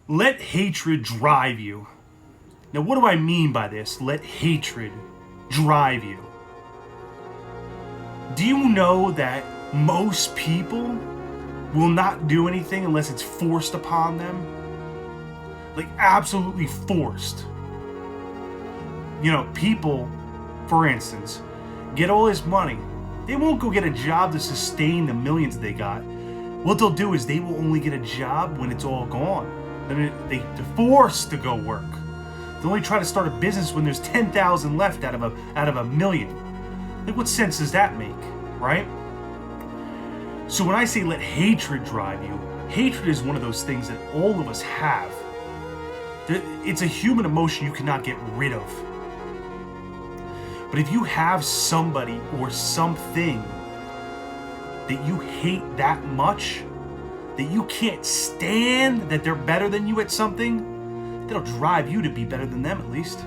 Let hatred drive you. Now, what do I mean by this? Let hatred drive you. Do you know that most people will not do anything unless it's forced upon them? Like, absolutely forced. You know, people, for instance, get all this money. They won't go get a job to sustain the millions they got. What they'll do is they will only get a job when it's all gone. They're forced to go work. They only try to start a business when there's 10,000 left out of a million. Like, what sense does that make, right? So when I say let hatred drive you, hatred is one of those things that all of us have. It's a human emotion you cannot get rid of. But if you have somebody or something that you hate that much, that you can't stand that they're better than you at something, that'll drive you to be better than them at least.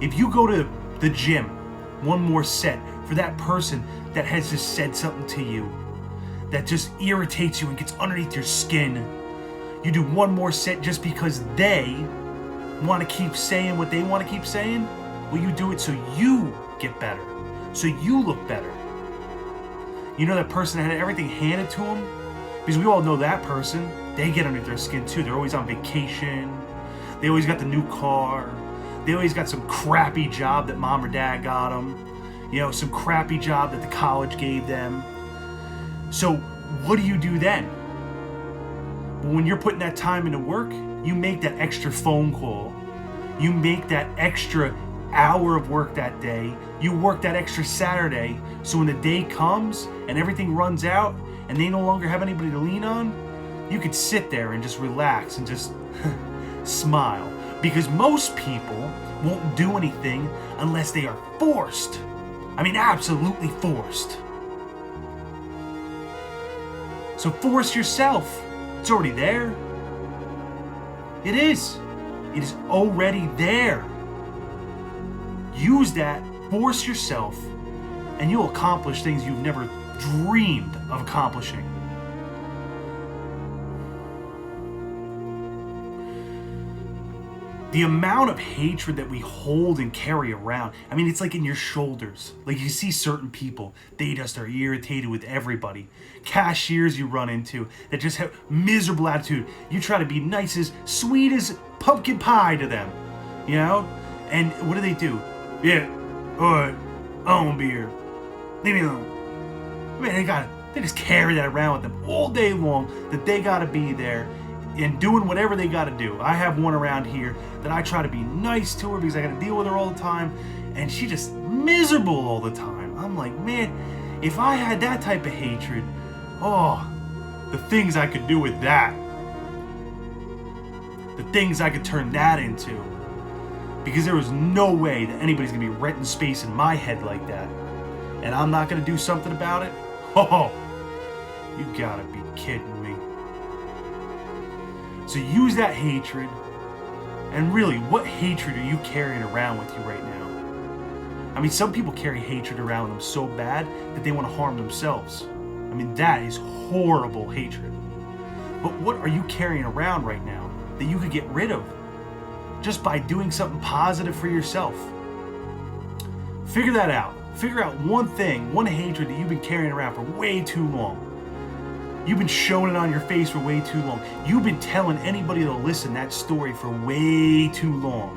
If you go to the gym, one more set for that person that has just said something to you that just irritates you and gets underneath your skin, you do one more set just because they want to keep saying what they want to keep saying, well, you do it so you get better, so you look better. You know that person that had everything handed to them? Because we all know that person. They get under their skin too. They're always on vacation. They always got the new car. They always got some crappy job that mom or dad got them. You know, some crappy job that the college gave them. So what do you do then? Well, when you're putting that time into work, you make that extra phone call. You make that extra hour of work that day. You work that extra Saturday. So when the day comes and everything runs out and they no longer have anybody to lean on, you could sit there and just relax and just smile. Because most people won't do anything unless they are forced. I mean, absolutely forced. So force yourself. It's already there. It is. It is already there. Use that, force yourself, and you'll accomplish things you've never dreamed of accomplishing. The amount of hatred that we hold and carry around, I mean, it's like in your shoulders. Like, you see certain people, they just are irritated with everybody. Cashiers you run into that just have miserable attitude. You try to be nice as sweet as pumpkin pie to them, you know? And what do? Yeah, alright, I won't be here. Leave me alone. I mean, they just carry that around with them all day long, that they gotta be there and doing whatever they gotta do. I have one around here that I try to be nice to her because I gotta deal with her all the time, and she just miserable all the time. I'm like, man, if I had that type of hatred, oh, the things I could do with that. The things I could turn that into. Because there was no way that anybody's gonna be renting space in my head like that. And I'm not gonna do something about it? Oh, you gotta be kidding me. So use that hatred. And really, what hatred are you carrying around with you right now? I mean, some people carry hatred around with them so bad that they want to harm themselves. I mean, that is horrible hatred. But what are you carrying around right now that you could get rid of just by doing something positive for yourself? Figure that out. Figure out one thing, one hatred that you've been carrying around for way too long. You've been showing it on your face for way too long. You've been telling anybody that'll listen that story for way too long.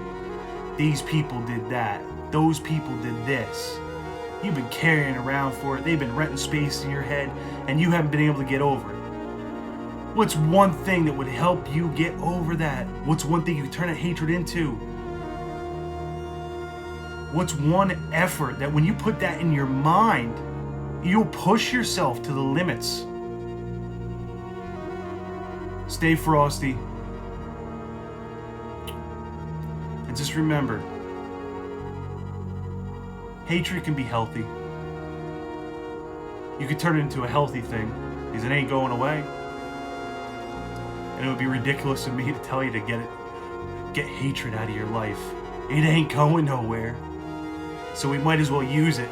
These people did that. Those people did this. You've been carrying around for it. They've been renting space in your head, and you haven't been able to get over it. What's one thing that would help you get over that? What's one thing you can turn that hatred into? What's one effort that when you put that in your mind, you'll push yourself to the limits? Stay frosty. And just remember, hatred can be healthy. You can turn it into a healthy thing because it ain't going away. And it would be ridiculous of me to tell you to get hatred out of your life. It ain't going nowhere. So we might as well use it